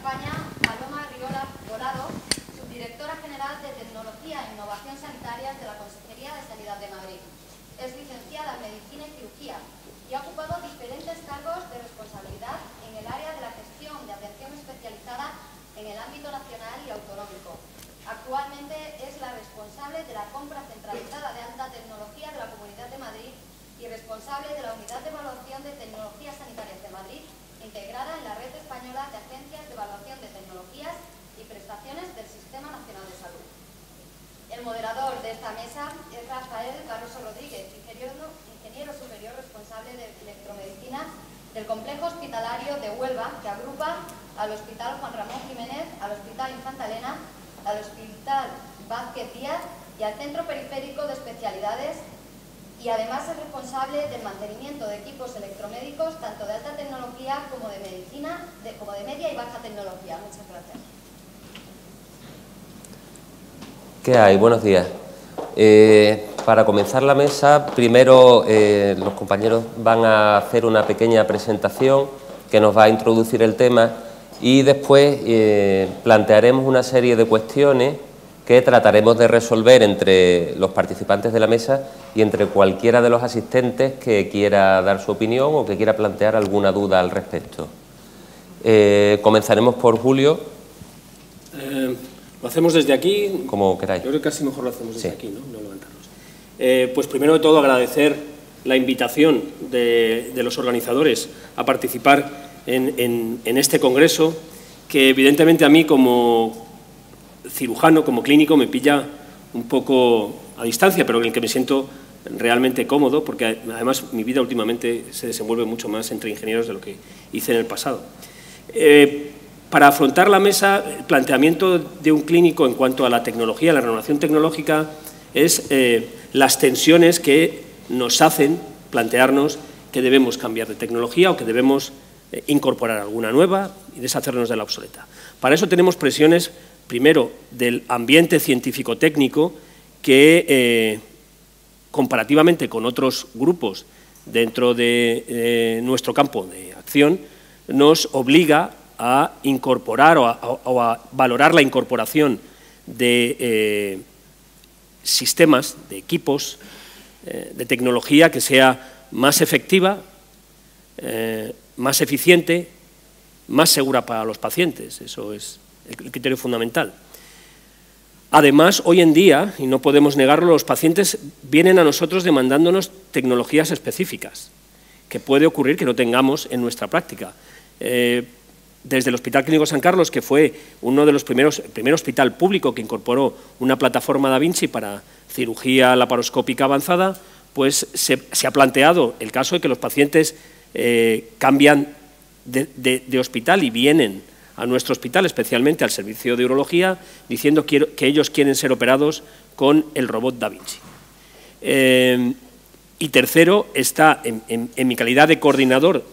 acompaña Paloma Riola Volado, subdirectora general de Tecnología e Innovación Sanitarias de la Consejería de Sanidad de Madrid. Es licenciada en Medicina y Cirugía y ha ocupado diferentes cargos de responsabilidad en el área de la gestión de atención especializada en el ámbito nacional y autonómico. Actualmente es la responsable de la compra centralizada de alta tecnología de la Comunidad de Madrid y responsable de la Unidad de Evaluación de Tecnologías Sanitarias de Madrid, integrada en la Red Española de Agencias de Evaluación de Tecnologías y Prestaciones del Sistema Nacional de Salud. El moderador de esta mesa es Rafael Barroso Rodríguez, ingeniero superior responsable de electromedicina del Complejo Hospitalario de Huelva, que agrupa al Hospital Juan Ramón Jiménez, al Hospital Infanta Elena, al Hospital Vázquez Díaz y al Centro Periférico de Especialidades, y además es responsable del mantenimiento de equipos electromédicos tanto de alta tecnología como de medicina, como de media y baja tecnología. Muchas gracias. ¿Qué hay? Buenos días. Para comenzar la mesa, primero los compañeros van a hacer una pequeña presentación que nos va a introducir el tema y después plantearemos una serie de cuestiones que trataremos de resolver entre los participantes de la mesa y entre cualquiera de los asistentes que quiera dar su opinión o que quiera plantear alguna duda al respecto. Comenzaremos por Julio. ¿Lo hacemos desde aquí? Como queráis. Yo creo que casi mejor lo hacemos desde aquí, ¿no? No levantarnos. Pues primero de todo agradecer la invitación de los organizadores a participar en este congreso, que evidentemente a mí como cirujano, como clínico, me pilla un poco a distancia, pero en el que me siento realmente cómodo, porque además mi vida últimamente se desenvuelve mucho más entre ingenieros de lo que hice en el pasado. Para afrontar la mesa, el planteamiento de un clínico en cuanto a la tecnología, la renovación tecnológica, es las tensiones que nos hacen plantearnos que debemos cambiar de tecnología o que debemos incorporar alguna nueva y deshacernos de la obsoleta. Para eso tenemos presiones, primero, del ambiente científico-técnico, que comparativamente con otros grupos dentro de nuestro campo de acción, nos obliga a incorporar o a valorar la incorporación de sistemas, de equipos, de tecnología que sea más efectiva, más eficiente, más segura para los pacientes. Eso es el criterio fundamental. Además, hoy en día, y no podemos negarlo, los pacientes vienen a nosotros demandándonos tecnologías específicas, que puede ocurrir que no tengamos en nuestra práctica. Desde el Hospital Clínico San Carlos, que fue uno de los el primer hospital público que incorporó una plataforma Da Vinci para cirugía laparoscópica avanzada, pues se ha planteado el caso de que los pacientes cambian de hospital y vienen a nuestro hospital, especialmente al servicio de urología, diciendo que ellos quieren ser operados con el robot Da Vinci. Y tercero, está en mi calidad de coordinador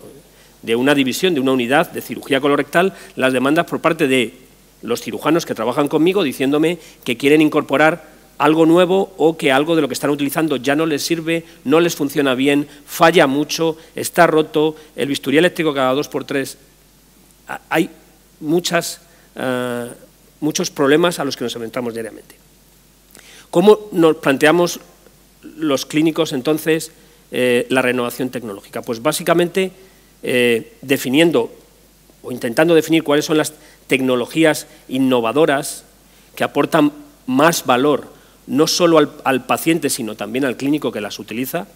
de una división, de una unidad de cirugía colorectal, las demandas por parte de los cirujanos que trabajan conmigo diciéndome que quieren incorporar algo nuevo o que algo de lo que están utilizando ya no les sirve, no les funciona bien, falla mucho, está roto, el bisturí eléctrico cada 2×3. Hay muchos problemas a los que nos enfrentamos diariamente. ¿Cómo nos planteamos los clínicos entonces la renovación tecnológica? Pues básicamente definiendo o intentando definir cuáles son las tecnologías innovadoras que aportan más valor no solo al paciente, sino también al clínico que las utiliza,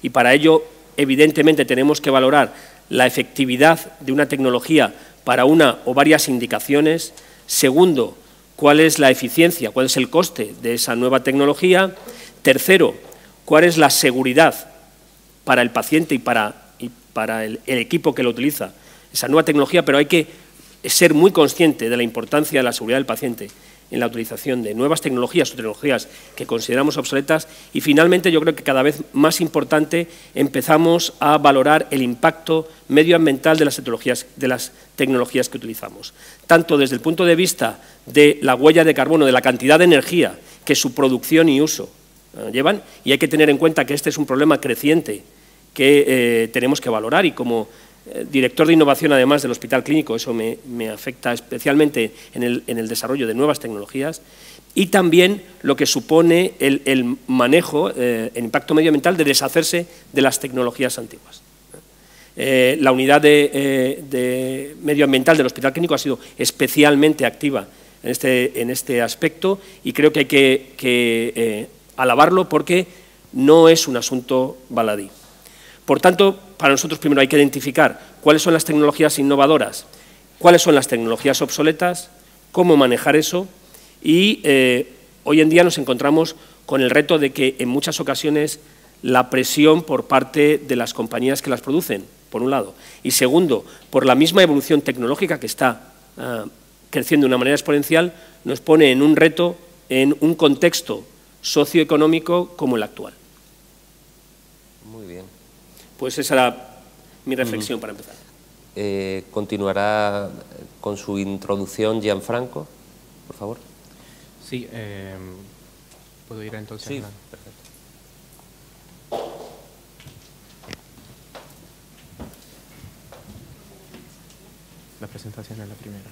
y para ello, evidentemente, tenemos que valorar la efectividad de una tecnología para una o varias indicaciones. Segundo, cuál es la eficiencia, cuál es el coste de esa nueva tecnología. Tercero, cuál es la seguridad para el paciente y para el equipo que lo utiliza, esa nueva tecnología, pero hay que ser muy consciente de la importancia de la seguridad del paciente en la utilización de nuevas tecnologías o tecnologías que consideramos obsoletas. Y finalmente, yo creo que cada vez más importante, empezamos a valorar el impacto medioambiental de las tecnologías que utilizamos, tanto desde el punto de vista de la huella de carbono, de la cantidad de energía que su producción y uso llevan, y hay que tener en cuenta que este es un problema creciente que tenemos que valorar, y como director de innovación, además del Hospital Clínico, eso me afecta especialmente en el desarrollo de nuevas tecnologías, y también lo que supone el manejo, el impacto medioambiental de deshacerse de las tecnologías antiguas. La unidad de medioambiental del Hospital Clínico ha sido especialmente activa en este aspecto, y creo que hay que alabarlo porque no es un asunto baladí. Por tanto, para nosotros primero hay que identificar cuáles son las tecnologías innovadoras, cuáles son las tecnologías obsoletas, cómo manejar eso, y hoy en día nos encontramos con el reto de que en muchas ocasiones la presión por parte de las compañías que las producen, por un lado, y segundo, por la misma evolución tecnológica que está creciendo de una manera exponencial, nos pone en un reto, en un contexto socioeconómico como el actual. Muy bien. Pues esa era mi reflexión para empezar. Continuará con su introducción Gianfranco, por favor. Sí, ¿puedo ir entonces? Sí, perfecto. La presentación es la primera.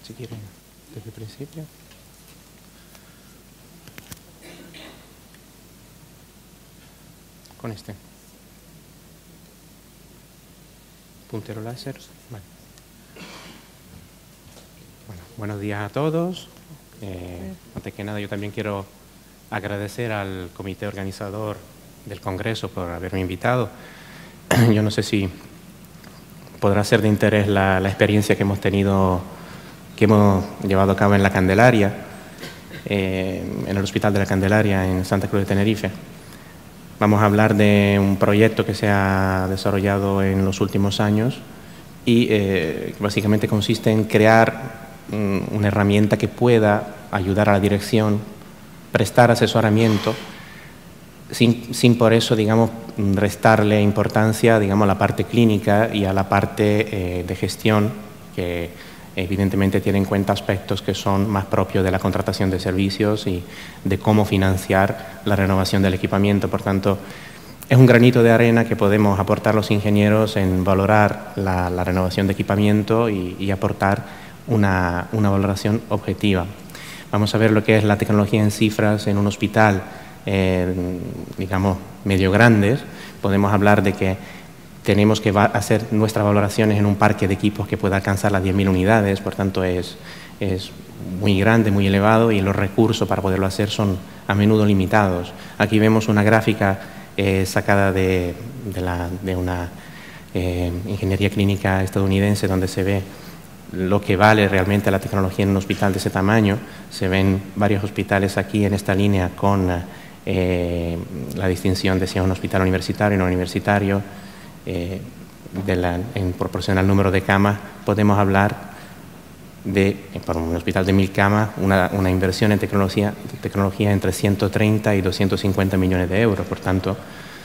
Si quieren, desde el principio. Con este. Puntero láser. Vale. Bueno, buenos días a todos. Antes que nada, yo también quiero agradecer al comité organizador del Congreso por haberme invitado. Yo no sé si podrá ser de interés la experiencia que hemos tenido, que hemos llevado a cabo en la Candelaria, en el Hospital de la Candelaria, en Santa Cruz de Tenerife. Vamos a hablar de un proyecto que se ha desarrollado en los últimos años y que básicamente consiste en crear una herramienta que pueda ayudar a la dirección, prestar asesoramiento, sin por eso, digamos, restarle importancia, digamos, a la parte clínica y a la parte de gestión, que evidentemente tiene en cuenta aspectos que son más propios de la contratación de servicios y de cómo financiar la renovación del equipamiento. Por tanto, es un granito de arena que podemos aportar los ingenieros en valorar la renovación de equipamiento y aportar una valoración objetiva. Vamos a ver lo que es la tecnología en cifras en un hospital, digamos, medio grandes. Podemos hablar de que tenemos que hacer nuestras valoraciones en un parque de equipos que pueda alcanzar las 10.000 unidades, por tanto es muy grande, muy elevado, y los recursos para poderlo hacer son a menudo limitados. Aquí vemos una gráfica sacada de una ingeniería clínica estadounidense, donde se ve lo que vale realmente la tecnología en un hospital de ese tamaño. Se ven varios hospitales aquí en esta línea con la distinción de si es un hospital universitario o no universitario. En proporción al número de camas, podemos hablar de, para un hospital de 1.000 camas, una inversión en tecnología entre 130 y 250 millones de euros. Por tanto,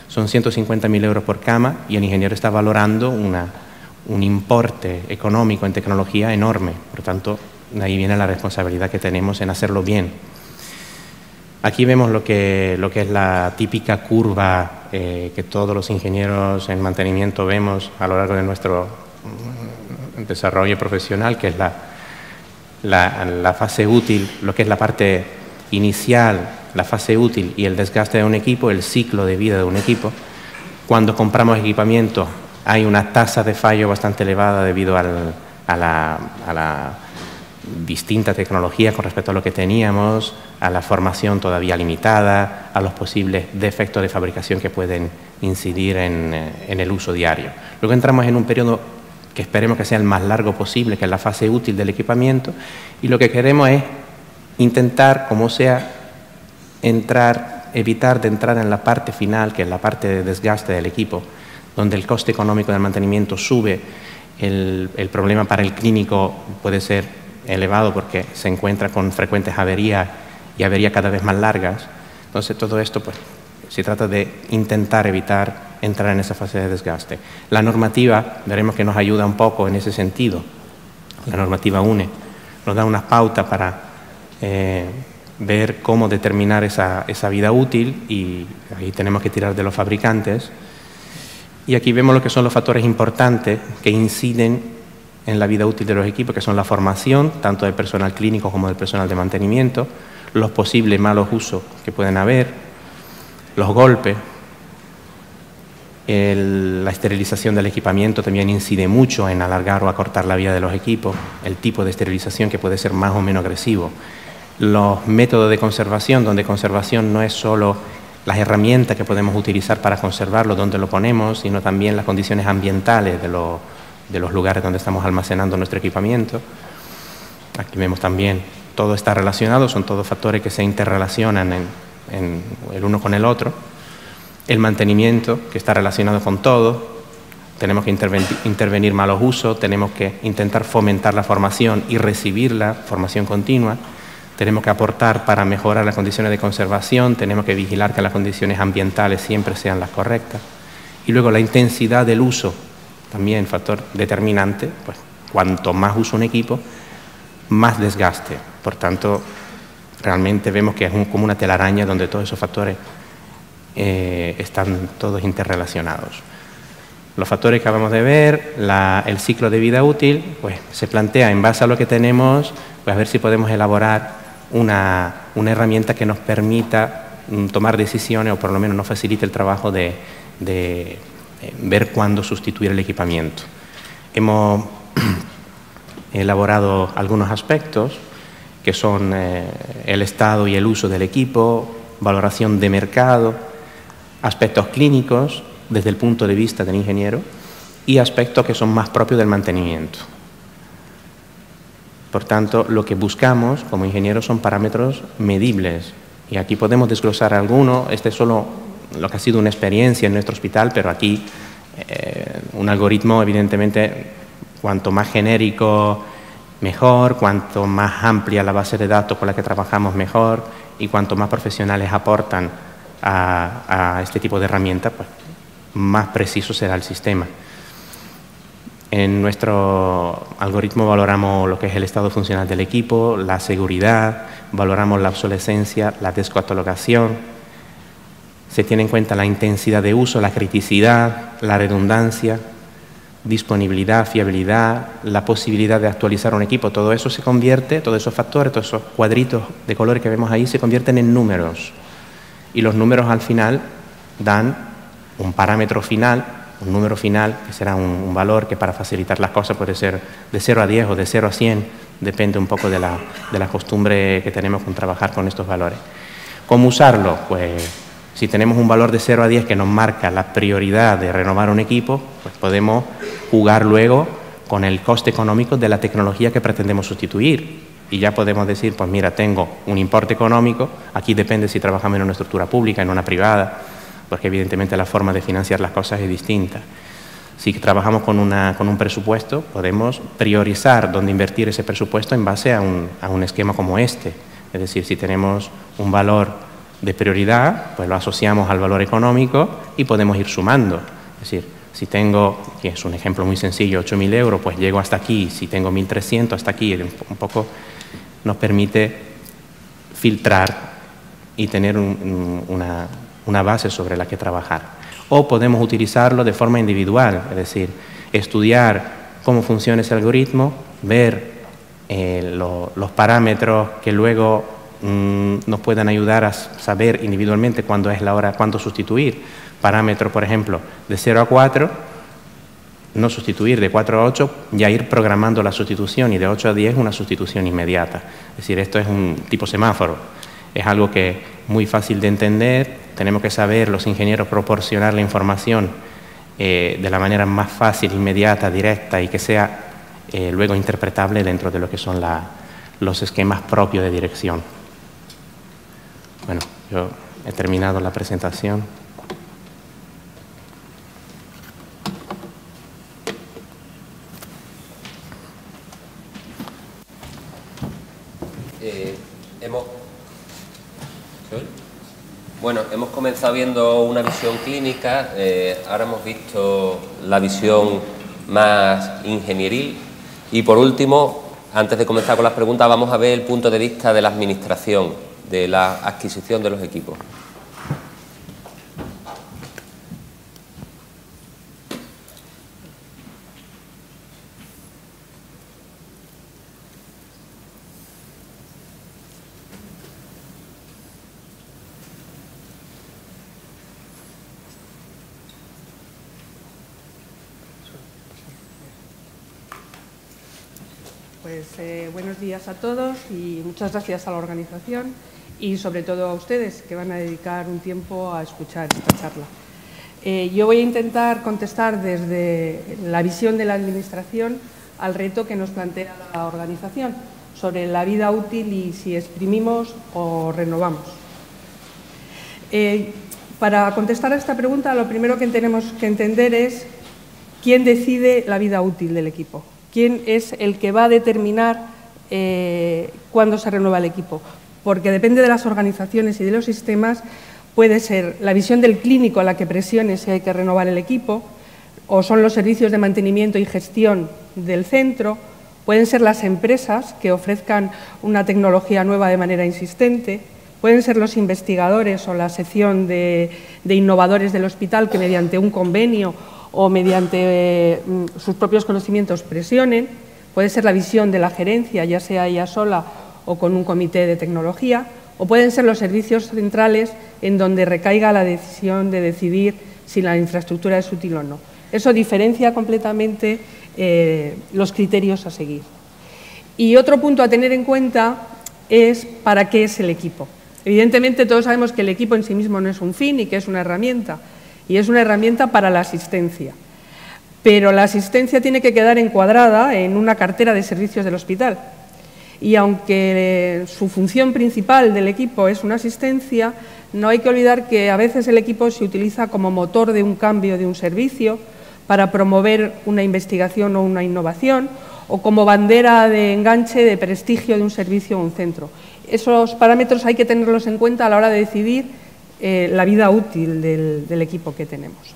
son 150.000 euros por cama y el ingeniero está valorando un importe económico en tecnología enorme. Por tanto, ahí viene la responsabilidad que tenemos en hacerlo bien. Aquí vemos lo que es la típica curva que todos los ingenieros en mantenimiento vemos a lo largo de nuestro desarrollo profesional, que es la fase útil, lo que es la parte inicial, la fase útil y el desgaste de un equipo, el ciclo de vida de un equipo. Cuando compramos equipamiento hay una tasa de fallo bastante elevada debido a la distinta tecnología con respecto a lo que teníamos, a la formación todavía limitada, a los posibles defectos de fabricación que pueden incidir en el uso diario. Luego entramos en un periodo que esperemos que sea el más largo posible, que es la fase útil del equipamiento, y lo que queremos es intentar, como sea, evitar de entrar en la parte final, que es la parte de desgaste del equipo, donde el coste económico del mantenimiento sube. El problema para el clínico puede ser elevado porque se encuentra con frecuentes averías cada vez más largas. Entonces, todo esto, pues, se trata de intentar evitar entrar en esa fase de desgaste. La normativa, veremos que nos ayuda un poco en ese sentido. La normativa UNE nos da unas pautas para ver cómo determinar esa vida útil, y ahí tenemos que tirar de los fabricantes. Y aquí vemos lo que son los factores importantes que inciden en la vida útil de los equipos, que son la formación, tanto del personal clínico como del personal de mantenimiento, los posibles malos usos que pueden haber, los golpes, la esterilización del equipamiento también incide mucho en alargar o acortar la vida de los equipos, el tipo de esterilización que puede ser más o menos agresivo, los métodos de conservación, donde conservación no es solo las herramientas que podemos utilizar para conservarlo, donde lo ponemos, sino también las condiciones ambientales de los lugares donde estamos almacenando nuestro equipamiento. Aquí vemos también, todo está relacionado, son todos factores que se interrelacionan el uno con el otro. El mantenimiento, que está relacionado con todo. Tenemos que intervenir malos usos, tenemos que intentar fomentar la formación y recibir la formación continua. Tenemos que aportar para mejorar las condiciones de conservación, tenemos que vigilar que las condiciones ambientales siempre sean las correctas. Y luego la intensidad del uso, también factor determinante, pues cuanto más usa un equipo, más desgaste. Por tanto, realmente vemos que es como una telaraña donde todos esos factores están todos interrelacionados. Los factores que acabamos de ver, el ciclo de vida útil, pues se plantea en base a lo que tenemos, pues a ver si podemos elaborar una herramienta que nos permita tomar decisiones, o por lo menos nos facilite el trabajo de ver cuándo sustituir el equipamiento. Hemos elaborado algunos aspectos que son el estado y el uso del equipo, valoración de mercado, aspectos clínicos desde el punto de vista del ingeniero y aspectos que son más propios del mantenimiento. Por tanto, lo que buscamos como ingenieros son parámetros medibles, y aquí podemos desglosar algunos. Este es solo lo que ha sido una experiencia en nuestro hospital, pero aquí un algoritmo, evidentemente, cuanto más genérico, mejor, cuanto más amplia la base de datos con la que trabajamos, mejor, y cuanto más profesionales aportan a este tipo de herramientas, pues más preciso será el sistema. En nuestro algoritmo valoramos lo que es el estado funcional del equipo, la seguridad, valoramos la obsolescencia, la descatalogación. Se tiene en cuenta la intensidad de uso, la criticidad, la redundancia, disponibilidad, fiabilidad, la posibilidad de actualizar un equipo. Todo eso se convierte, todos esos factores, todos esos cuadritos de colores que vemos ahí se convierten en números. Y los números al final dan un parámetro final, un número final, que será un valor que para facilitar las cosas puede ser de 0 a 10 o de 0 a 100, depende un poco de la costumbre que tenemos con trabajar con estos valores. ¿Cómo usarlo? Pues si tenemos un valor de 0 a 10 que nos marca la prioridad de renovar un equipo, pues podemos jugar luego con el coste económico de la tecnología que pretendemos sustituir. Y ya podemos decir, pues mira, tengo un importe económico, aquí depende si trabajamos en una estructura pública, en una privada, porque evidentemente la forma de financiar las cosas es distinta. Si trabajamos con un presupuesto, podemos priorizar dónde invertir ese presupuesto en base a un esquema como este. Es decir, si tenemos un valor de prioridad, pues lo asociamos al valor económico y podemos ir sumando. Es decir, si tengo, que es un ejemplo muy sencillo, 8.000 euros, pues llego hasta aquí. Si tengo 1.300, hasta aquí. Un poco nos permite filtrar y tener una base sobre la que trabajar. O podemos utilizarlo de forma individual, es decir, estudiar cómo funciona ese algoritmo, ver los parámetros que luego nos puedan ayudar a saber individualmente cuándo es la hora, cuándo sustituir. Parámetros, por ejemplo, de 0 a 4, no sustituir, de 4 a 8, ya ir programando la sustitución, y de 8 a 10 una sustitución inmediata. Es decir, esto es un tipo semáforo. Es algo que es muy fácil de entender. Tenemos que saber, los ingenieros, proporcionar la información de la manera más fácil, inmediata, directa, y que sea luego interpretable dentro de lo que son los esquemas propios de dirección. Bueno, yo he terminado la presentación. Bueno, hemos comenzado viendo una visión clínica, ahora hemos visto la visión más ingenieril y, por último, antes de comenzar con las preguntas, vamos a ver el punto de vista de la administración, de la adquisición de los equipos. Buenos días a todos y muchas gracias a la organización y sobre todo a ustedes que van a dedicar un tiempo a escuchar esta charla. Yo voy a intentar contestar desde la visión de la Administración al reto que nos plantea la organización sobre la vida útil y si exprimimos o renovamos. Para contestar a esta pregunta, lo primero que tenemos que entender es quién decide la vida útil del equipo. ¿Quién es el que va a determinar cuándo se renueva el equipo? Porque depende de las organizaciones y de los sistemas, puede ser la visión del clínico la que presione si hay que renovar el equipo, o son los servicios de mantenimiento y gestión del centro, pueden ser las empresas que ofrezcan una tecnología nueva de manera insistente, pueden ser los investigadores o la sección de innovadores del hospital que mediante un convenio o mediante sus propios conocimientos presionen, puede ser la visión de la gerencia, ya sea ella sola o con un comité de tecnología, o pueden ser los servicios centrales en donde recaiga la decisión de decidir si la infraestructura es útil o no. Eso diferencia completamente los criterios a seguir. Y otro punto a tener en cuenta es para qué es el equipo. Evidentemente todos sabemos que el equipo en sí mismo no es un fin y que es una herramienta, y es una herramienta para la asistencia. Pero la asistencia tiene que quedar encuadrada en una cartera de servicios del hospital. Y aunque su función principal del equipo es una asistencia, no hay que olvidar que a veces el equipo se utiliza como motor de un cambio de un servicio para promover una investigación o una innovación, o como bandera de enganche de prestigio de un servicio o un centro. Esos parámetros hay que tenerlos en cuenta a la hora de decidir la vida útil del equipo que tenemos.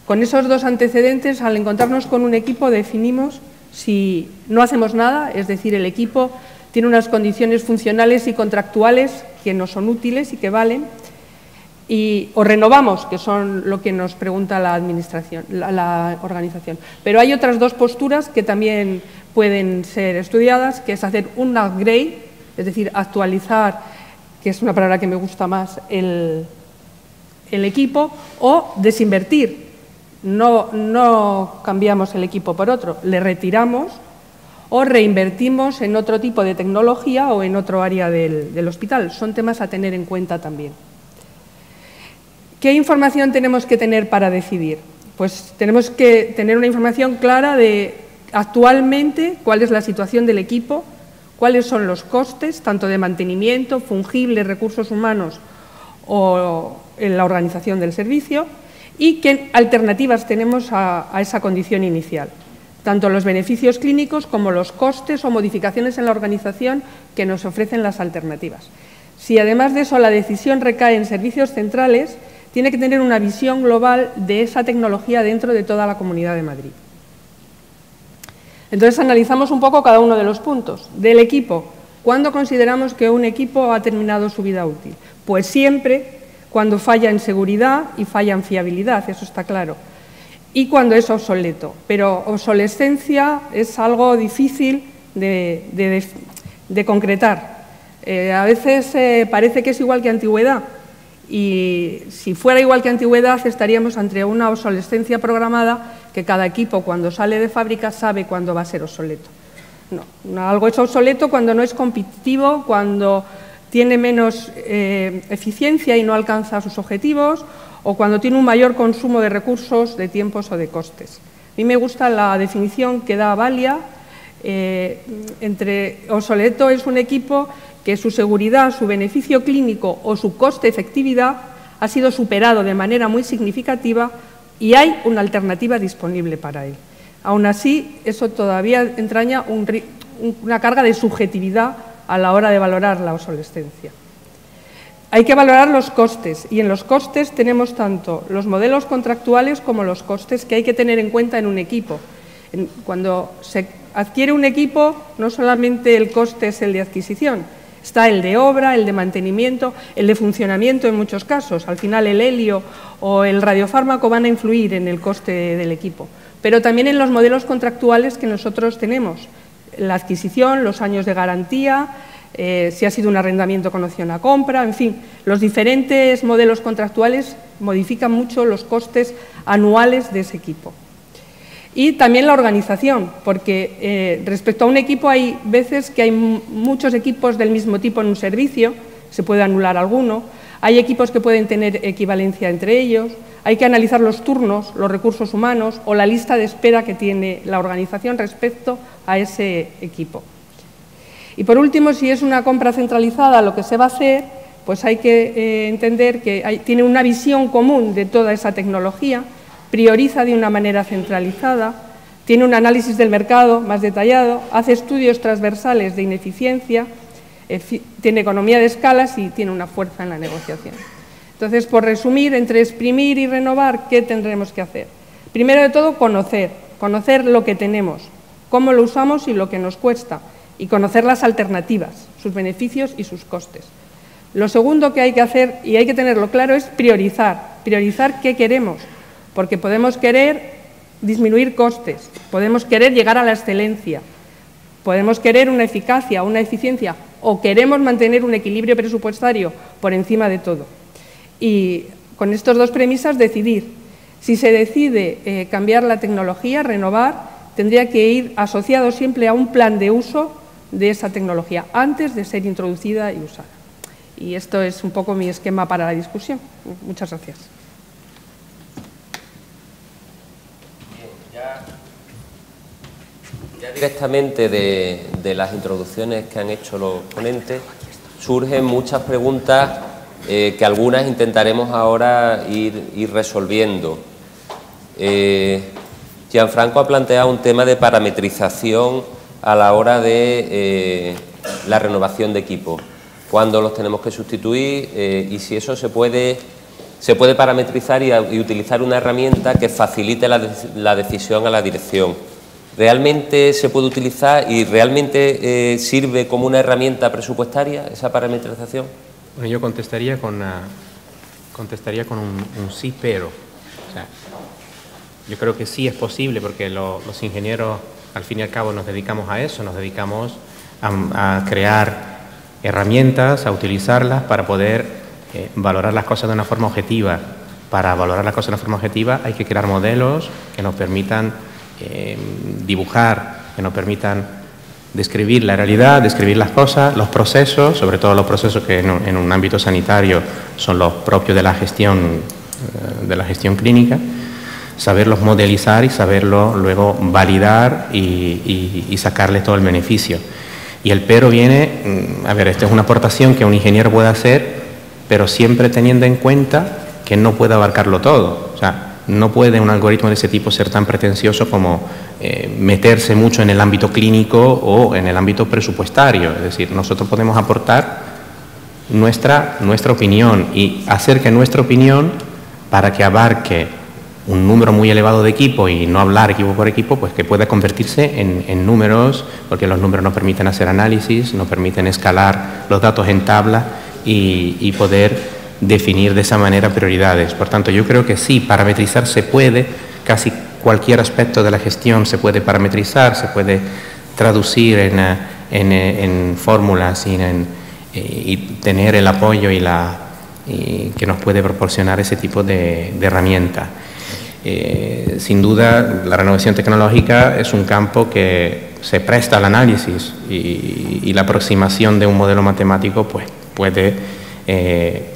Con esos dos antecedentes, al encontrarnos con un equipo, definimos si no hacemos nada, es decir, el equipo tiene unas condiciones funcionales y contractuales que no son útiles y que valen, o renovamos, que son lo que nos pregunta la administración, la organización. Pero hay otras dos posturas que también pueden ser estudiadas, que es hacer un upgrade, es decir, actualizar, que es una palabra que me gusta más, el equipo, o desinvertir. No cambiamos el equipo por otro, le retiramos o reinvertimos en otro tipo de tecnología o en otro área del hospital. Son temas a tener en cuenta también. ¿Qué información tenemos que tener para decidir? Pues tenemos que tener una información clara de actualmente cuál es la situación del equipo, cuáles son los costes, tanto de mantenimiento, fungibles, recursos humanos o en la organización del servicio, y qué alternativas tenemos a esa condición inicial, tanto los beneficios clínicos como los costes o modificaciones en la organización que nos ofrecen las alternativas. Si además de eso la decisión recae en servicios centrales, tiene que tener una visión global de esa tecnología dentro de toda la Comunidad de Madrid. Entonces analizamos un poco cada uno de los puntos. Del equipo, ¿cuándo consideramos que un equipo ha terminado su vida útil? Pues siempre cuando falla en seguridad y falla en fiabilidad, eso está claro, y cuando es obsoleto. Pero obsolescencia es algo difícil de concretar. A veces parece que es igual que antigüedad, y si fuera igual que antigüedad estaríamos ante una obsolescencia programada que cada equipo cuando sale de fábrica sabe cuándo va a ser obsoleto. No, algo es obsoleto cuando no es competitivo, cuando tiene menos eficiencia y no alcanza sus objetivos, o cuando tiene un mayor consumo de recursos, de tiempos o de costes. A mí me gusta la definición que da Valia, entre obsoleto es un equipo que su seguridad, su beneficio clínico o su coste-efectividad ha sido superado de manera muy significativa y hay una alternativa disponible para él. Aún así, eso todavía entraña una carga de subjetividad a la hora de valorar la obsolescencia. Hay que valorar los costes y en los costes tenemos tanto los modelos contractuales como los costes que hay que tener en cuenta en un equipo. Cuando se adquiere un equipo, no solamente el coste es el de adquisición, está el de obra, el de mantenimiento, el de funcionamiento en muchos casos. Al final el helio o el radiofármaco van a influir en el coste del equipo, pero también en los modelos contractuales que nosotros tenemos. La adquisición, los años de garantía, si ha sido un arrendamiento con opción a compra, en fin, los diferentes modelos contractuales modifican mucho los costes anuales de ese equipo. Y también la organización, porque respecto a un equipo hay veces que hay muchos equipos del mismo tipo en un servicio, se puede anular alguno, hay equipos que pueden tener equivalencia entre ellos, hay que analizar los turnos, los recursos humanos o la lista de espera que tiene la organización respecto a ese equipo. Y por último, si es una compra centralizada lo que se va a hacer, pues hay que entender que tiene una visión común de toda esa tecnología, prioriza de una manera centralizada, tiene un análisis del mercado más detallado, hace estudios transversales de ineficiencia, tiene economía de escalas y tiene una fuerza en la negociación. Entonces, por resumir, entre exprimir y renovar, ¿qué tendremos que hacer? Primero de todo, conocer lo que tenemos, cómo lo usamos y lo que nos cuesta, y conocer las alternativas, sus beneficios y sus costes. Lo segundo que hay que hacer, y hay que tenerlo claro, es priorizar qué queremos, porque podemos querer disminuir costes, podemos querer llegar a la excelencia, podemos querer una eficacia, una eficiencia, o queremos mantener un equilibrio presupuestario por encima de todo. Y con estas dos premisas decidir. Si se decide cambiar la tecnología, renovar, tendría que ir asociado siempre a un plan de uso de esa tecnología antes de ser introducida y usada. Y esto es un poco mi esquema para la discusión. Muchas gracias. Ya directamente de las introducciones que han hecho los ponentes surgen muchas preguntas que algunas intentaremos ahora ir resolviendo. Gianfranco ha planteado un tema de parametrización a la hora de la renovación de equipos, cuándo los tenemos que sustituir y si eso se puede parametrizar y utilizar una herramienta que facilite la decisión a la dirección. ¿Realmente se puede utilizar y realmente sirve como una herramienta presupuestaria esa parametrización? Bueno, yo contestaría con un sí, pero. O sea, yo creo que sí es posible porque los ingenieros, al fin y al cabo, nos dedicamos a eso, nos dedicamos a crear herramientas, a utilizarlas para poder valorar las cosas de una forma objetiva. Para valorar las cosas de una forma objetiva hay que crear modelos que nos permitan dibujar, que nos permitan describir la realidad, describir las cosas, los procesos, sobre todo los procesos que en un ámbito sanitario son los propios de la gestión clínica, saberlos modelizar y saberlo luego validar y sacarle todo el beneficio. Y el pero viene, a ver, esto es una aportación que un ingeniero puede hacer, pero siempre teniendo en cuenta que no puede abarcarlo todo. O sea, no puede un algoritmo de ese tipo ser tan pretencioso como meterse mucho en el ámbito clínico o en el ámbito presupuestario. Es decir, nosotros podemos aportar nuestra opinión y hacer que nuestra opinión, para que abarque un número muy elevado de equipo y no hablar equipo por equipo, pues que pueda convertirse en números, porque los números nos permiten hacer análisis, nos permiten escalar los datos en tabla y poder definir de esa manera prioridades. Por tanto, yo creo que sí, parametrizar se puede, casi cualquier aspecto de la gestión se puede parametrizar, se puede traducir en fórmulas y tener el apoyo que nos puede proporcionar ese tipo de herramienta. Sin duda, la renovación tecnológica es un campo que se presta al análisis y la aproximación de un modelo matemático pues, puede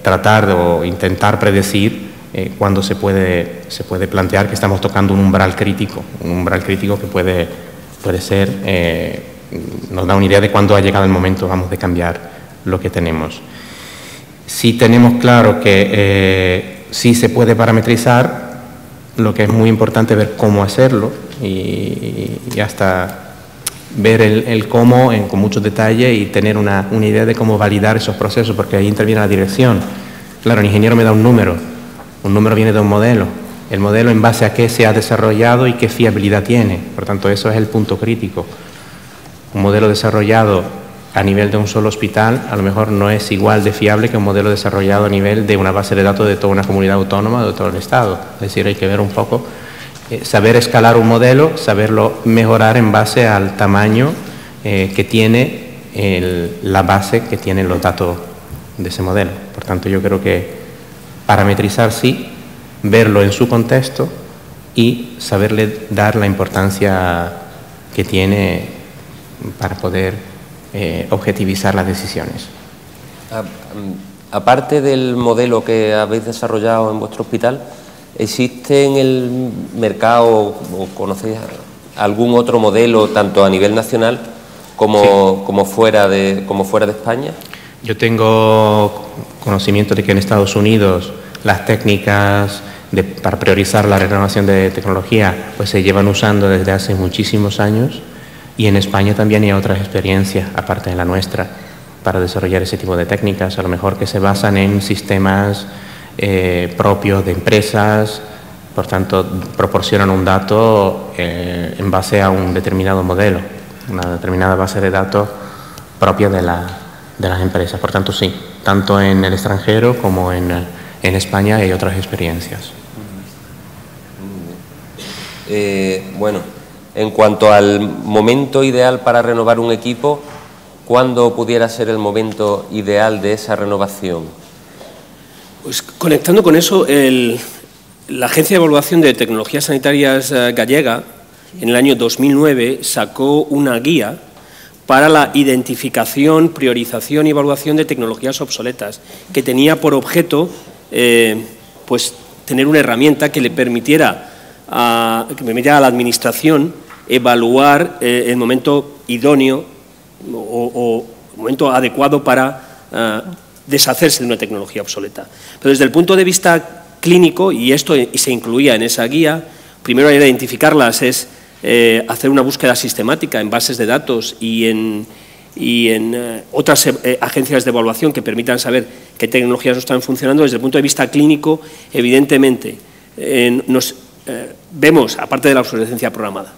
tratar o intentar predecir cuándo se puede plantear que estamos tocando un umbral crítico que puede ser, nos da una idea de cuándo ha llegado el momento, vamos, de cambiar lo que tenemos. Si tenemos claro que sí se puede parametrizar, lo que es muy importante es ver cómo hacerlo y hasta ver el cómo con mucho detalle y tener una idea de cómo validar esos procesos, porque ahí interviene la dirección. Claro, el ingeniero me da un número viene de un modelo, el modelo en base a qué se ha desarrollado y qué fiabilidad tiene, por tanto eso es el punto crítico. Un modelo desarrollado a nivel de un solo hospital a lo mejor no es igual de fiable que un modelo desarrollado a nivel de una base de datos de toda una comunidad autónoma o de todo el Estado. Es decir, hay que ver un poco, saber escalar un modelo, saberlo mejorar en base al tamaño que tiene la base que tienen los datos de ese modelo. Por tanto, yo creo que parametrizar sí, verlo en su contexto y saberle dar la importancia que tiene para poder objetivizar las decisiones. Aparte del modelo que habéis desarrollado en vuestro hospital, ¿existe en el mercado o conocéis algún otro modelo, tanto a nivel nacional como fuera de España? Yo tengo conocimiento de que en Estados Unidos las técnicas para priorizar la renovación de tecnología pues se llevan usando desde hace muchísimos años. Y en España también hay otras experiencias, aparte de la nuestra, para desarrollar ese tipo de técnicas, a lo mejor que se basan en sistemas propios de empresas, por tanto, proporcionan un dato en base a un determinado modelo, una determinada base de datos propia de las empresas. Por tanto, sí, tanto en el extranjero como en España hay otras experiencias. Bueno. En cuanto al momento ideal para renovar un equipo, ¿cuándo pudiera ser el momento ideal de esa renovación? Pues conectando con eso, la Agencia de Evaluación de Tecnologías Sanitarias gallega, en el año 2009, sacó una guía para la identificación, priorización y evaluación de tecnologías obsoletas, que tenía por objeto pues, tener una herramienta que le permitiera a la Administración evaluar el momento idóneo o el momento adecuado para deshacerse de una tecnología obsoleta. Pero desde el punto de vista clínico, y esto se incluía en esa guía, primero identificarlas es hacer una búsqueda sistemática en bases de datos y en otras agencias de evaluación que permitan saber qué tecnologías no están funcionando. Desde el punto de vista clínico, evidentemente, vemos, aparte de la obsolescencia programada,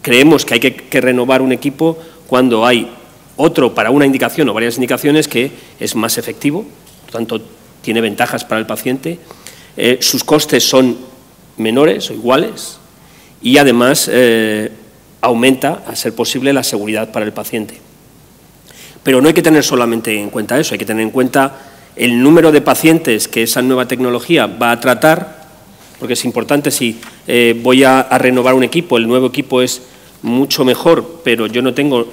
creemos que hay que renovar un equipo cuando hay otro para una indicación o varias indicaciones que es más efectivo, por tanto, tiene ventajas para el paciente, sus costes son menores o iguales y además aumenta, a ser posible, la seguridad para el paciente. Pero no hay que tener solamente en cuenta eso, hay que tener en cuenta el número de pacientes que esa nueva tecnología va a tratar, porque es importante, si voy a renovar un equipo, el nuevo equipo es mucho mejor, pero yo no tengo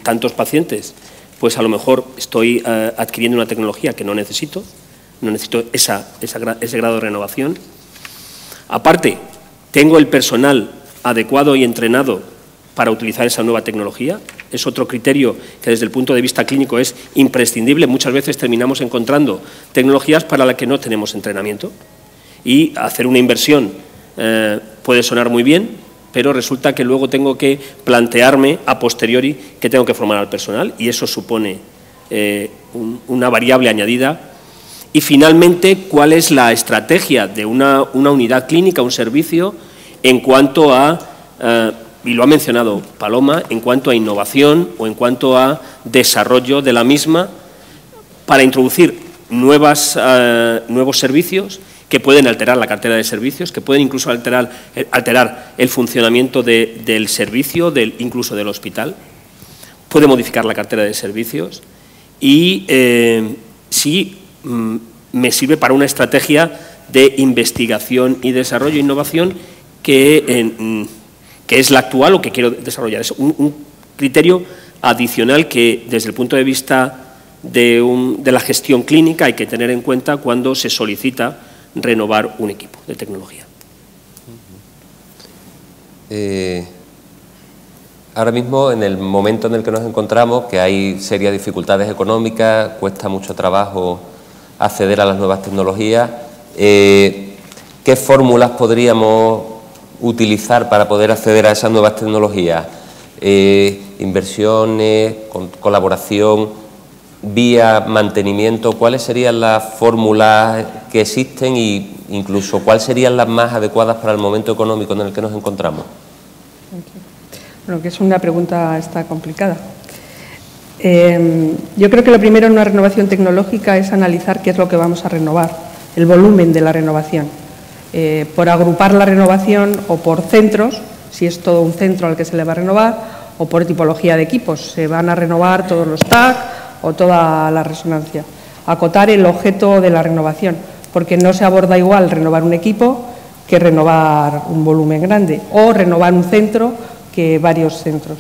tantos pacientes, pues a lo mejor estoy adquiriendo una tecnología que no necesito ese grado de renovación. Aparte, tengo el personal adecuado y entrenado para utilizar esa nueva tecnología. Es otro criterio que desde el punto de vista clínico es imprescindible. Muchas veces terminamos encontrando tecnologías para las que no tenemos entrenamiento. Y hacer una inversión puede sonar muy bien, pero resulta que luego tengo que plantearme a posteriori que tengo que formar al personal y eso supone una variable añadida. Y finalmente, ¿cuál es la estrategia de una unidad clínica, un servicio, en cuanto a, y lo ha mencionado Paloma, en cuanto a innovación o en cuanto a desarrollo de la misma para introducir nuevos servicios que pueden alterar la cartera de servicios, que pueden incluso alterar el funcionamiento del servicio, incluso del hospital, puede modificar la cartera de servicios y sí me sirve para una estrategia de investigación y desarrollo e innovación que es la actual o que quiero desarrollar. Es un criterio adicional que desde el punto de vista de la gestión clínica hay que tener en cuenta cuando se solicita renovar un equipo de tecnología. Ahora mismo, en el momento en el que nos encontramos, que hay serias dificultades económicas, cuesta mucho trabajo acceder a las nuevas tecnologías, ¿qué fórmulas podríamos utilizar para poder acceder a esas nuevas tecnologías? inversiones, colaboración, vía mantenimiento, ¿cuáles serían las fórmulas que existen e incluso cuáles serían las más adecuadas para el momento económico en el que nos encontramos? Bueno, que es una pregunta complicada. Yo creo que lo primero en una renovación tecnológica es analizar qué es lo que vamos a renovar, el volumen de la renovación. Por agrupar la renovación o por centros, si es todo un centro al que se le va a renovar, o por tipología de equipos, se van a renovar todos los TAC o toda la resonancia. Acotar el objeto de la renovación, porque no se aborda igual renovar un equipo que renovar un volumen grande o renovar un centro que varios centros.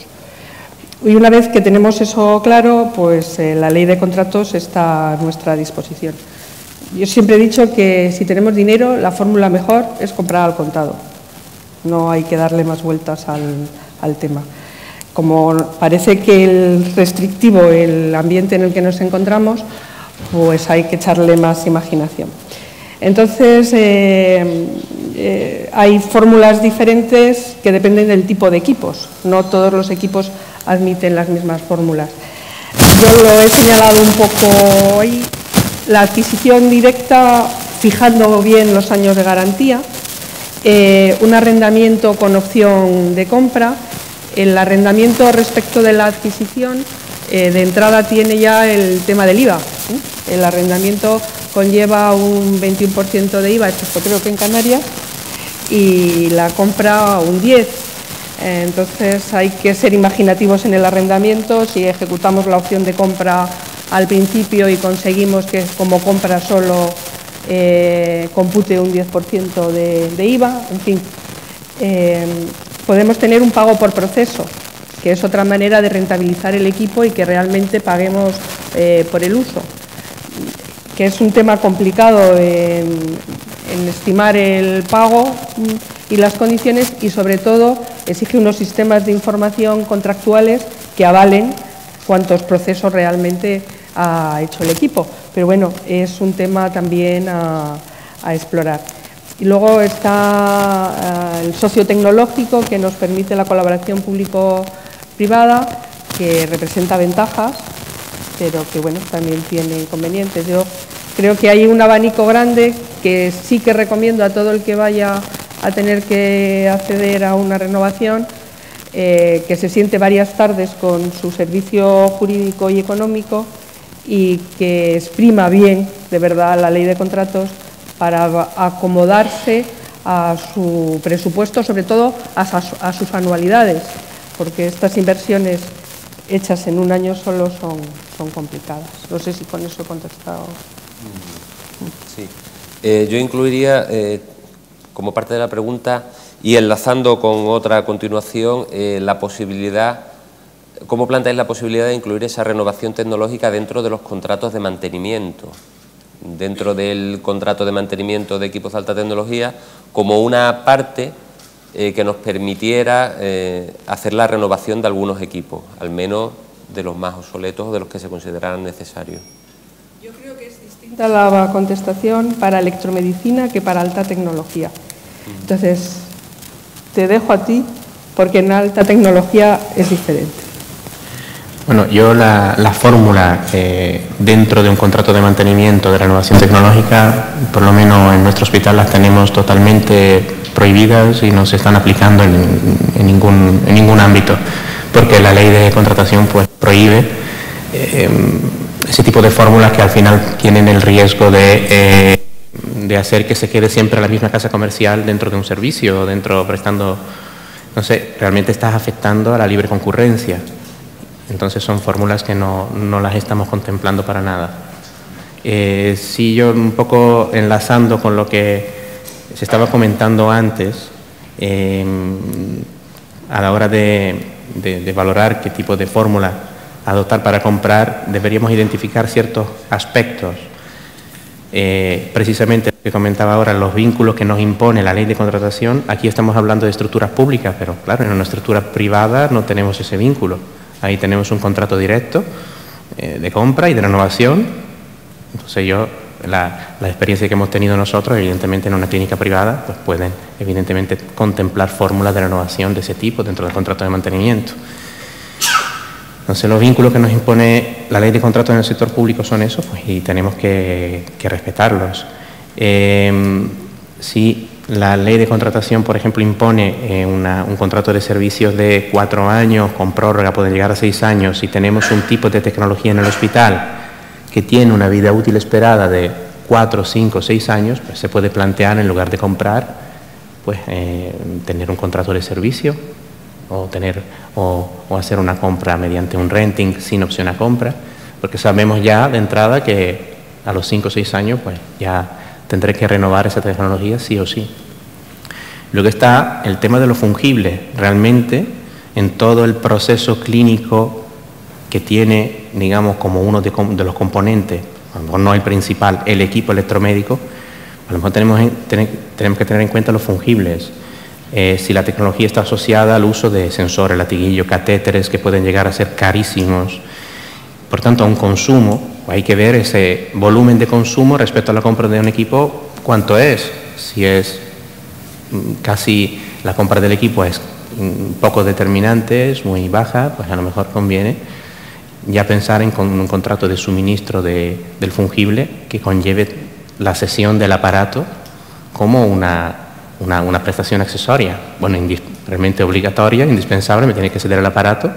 Y una vez que tenemos eso claro, pues la ley de contratos está a nuestra disposición. Yo siempre he dicho que si tenemos dinero, la fórmula mejor es comprar al contado. No hay que darle más vueltas al tema. Como parece que el restrictivo, el ambiente en el que nos encontramos, pues hay que echarle más imaginación. Entonces, hay fórmulas diferentes que dependen del tipo de equipos. No todos los equipos admiten las mismas fórmulas. Yo lo he señalado un poco hoy. La adquisición directa, fijando bien los años de garantía, un arrendamiento con opción de compra. El arrendamiento respecto de la adquisición, de entrada tiene ya el tema del IVA. El arrendamiento conlleva un 21% de IVA, excepto creo que en Canarias, y la compra un 10%. Entonces hay que ser imaginativos en el arrendamiento. Si ejecutamos la opción de compra al principio y conseguimos que como compra solo compute un 10% de IVA, en fin. Podemos tener un pago por proceso, que es otra manera de rentabilizar el equipo y que realmente paguemos por el uso, que es un tema complicado en estimar el pago y las condiciones, y sobre todo exige unos sistemas de información contractuales que avalen cuántos procesos realmente ha hecho el equipo. Pero bueno, es un tema también a explorar. Y luego está el socio tecnológico, que nos permite la colaboración público-privada, que representa ventajas, pero que bueno, también tiene inconvenientes. Yo creo que hay un abanico grande que sí que recomiendo a todo el que vaya a tener que acceder a una renovación, que se siente varias tardes con su servicio jurídico y económico y que exprima bien, de verdad, la ley de contratos para acomodarse a su presupuesto, sobre todo a sus anualidades, porque estas inversiones hechas en un año solo son complicadas. No sé si con eso he contestado. Sí. Yo incluiría, como parte de la pregunta, y enlazando con otra a continuación, la posibilidad, ¿cómo planteáis la posibilidad de incluir esa renovación tecnológica dentro de los contratos de mantenimiento? Dentro del contrato de mantenimiento de equipos de alta tecnología, como una parte que nos permitiera hacer la renovación de algunos equipos, al menos de los más obsoletos o de los que se consideraran necesarios. Yo creo que es distinta la contestación para electromedicina que para alta tecnología. Entonces, te dejo a ti, porque en alta tecnología es diferente. Bueno, yo la fórmula dentro de un contrato de mantenimiento de renovación tecnológica, por lo menos en nuestro hospital las tenemos totalmente prohibidas y no se están aplicando en ningún ámbito, porque la ley de contratación pues prohíbe ese tipo de fórmulas que al final tienen el riesgo de hacer que se quede siempre la misma casa comercial dentro de un servicio, prestando, no sé, realmente estás afectando a la libre concurrencia. Entonces son fórmulas que no las estamos contemplando para nada. Sí, yo un poco enlazando con lo que se estaba comentando antes, a la hora de valorar qué tipo de fórmula adoptar para comprar, deberíamos identificar ciertos aspectos. Precisamente lo que comentaba ahora, los vínculos que nos impone la ley de contratación. Aquí estamos hablando de estructuras públicas, pero claro, en una estructura privada no tenemos ese vínculo. Ahí tenemos un contrato directo de compra y de renovación. Entonces la experiencia que hemos tenido nosotros, evidentemente en una clínica privada, pues pueden evidentemente contemplar fórmulas de renovación de ese tipo dentro del contrato de mantenimiento. Entonces, los vínculos que nos impone la ley de contratos en el sector público son esos, pues, y tenemos que respetarlos. Si la ley de contratación, por ejemplo, impone un contrato de servicios de 4 años, con prórroga puede llegar a 6 años, y tenemos un tipo de tecnología en el hospital que tiene una vida útil esperada de 4, 5, 6 años, pues se puede plantear, en lugar de comprar, pues tener un contrato de servicio o hacer una compra mediante un renting sin opción a compra, porque sabemos ya de entrada que a los 5 o 6 años pues ya tendré que renovar esa tecnología sí o sí. Luego está el tema de lo fungible. Realmente, en todo el proceso clínico que tiene, digamos, como uno de los componentes, o no el principal, el equipo electromédico, a lo mejor tenemos que tener en cuenta los fungibles. Si la tecnología está asociada al uso de sensores, latiguillos, catéteres, que pueden llegar a ser carísimos. Por tanto, a un consumo, hay que ver ese volumen de consumo respecto a la compra de un equipo, cuánto es. Si es casi la compra del equipo es poco determinante, es muy baja, pues a lo mejor conviene ya pensar en un contrato de suministro del fungible que conlleve la cesión del aparato como una prestación accesoria. Bueno, realmente obligatoria, indispensable, me tiene que ceder el aparato,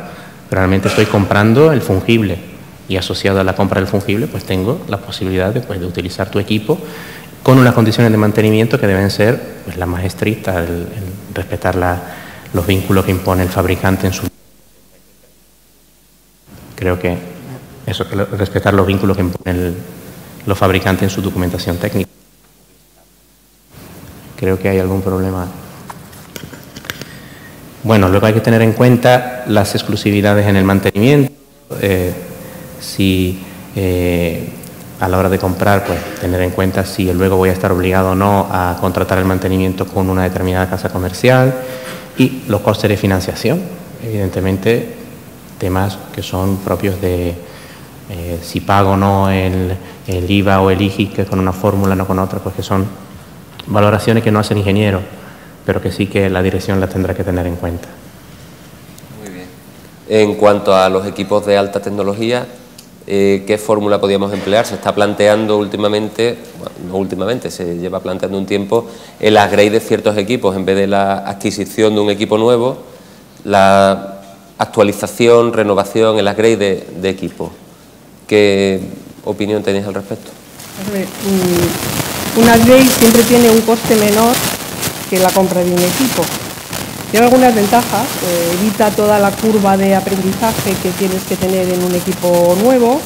pero realmente estoy comprando el fungible. Y asociado a la compra del fungible, pues tengo la posibilidad de utilizar tu equipo con unas condiciones de mantenimiento que deben ser pues, las más estrictas, el respetar los vínculos que impone el fabricante en su... Creo que eso, respetar los vínculos que imponen los fabricantes en su documentación técnica. Creo que hay algún problema. Bueno, luego hay que tener en cuenta las exclusividades en el mantenimiento. Si a la hora de comprar, pues tener en cuenta si luego voy a estar obligado o no a contratar el mantenimiento con una determinada casa comercial, y los costes de financiación, evidentemente temas que son propios de si pago o no el IVA o el IGI, que con una fórmula, no con otra, pues que son valoraciones que no hace el ingeniero, pero que sí que la dirección la tendrá que tener en cuenta. Muy bien. En cuanto a los equipos de alta tecnología, ¿qué fórmula podríamos emplear? Se está planteando últimamente, bueno, no últimamente, se lleva planteando un tiempo, el upgrade de ciertos equipos. En vez de la adquisición de un equipo nuevo, la actualización, renovación, el upgrade de equipo. ¿Qué opinión tenéis al respecto? Un upgrade siempre tiene un coste menor que la compra de un equipo. Tiene algunas ventajas, evita toda la curva de aprendizaje que tienes que tener en un equipo nuevo,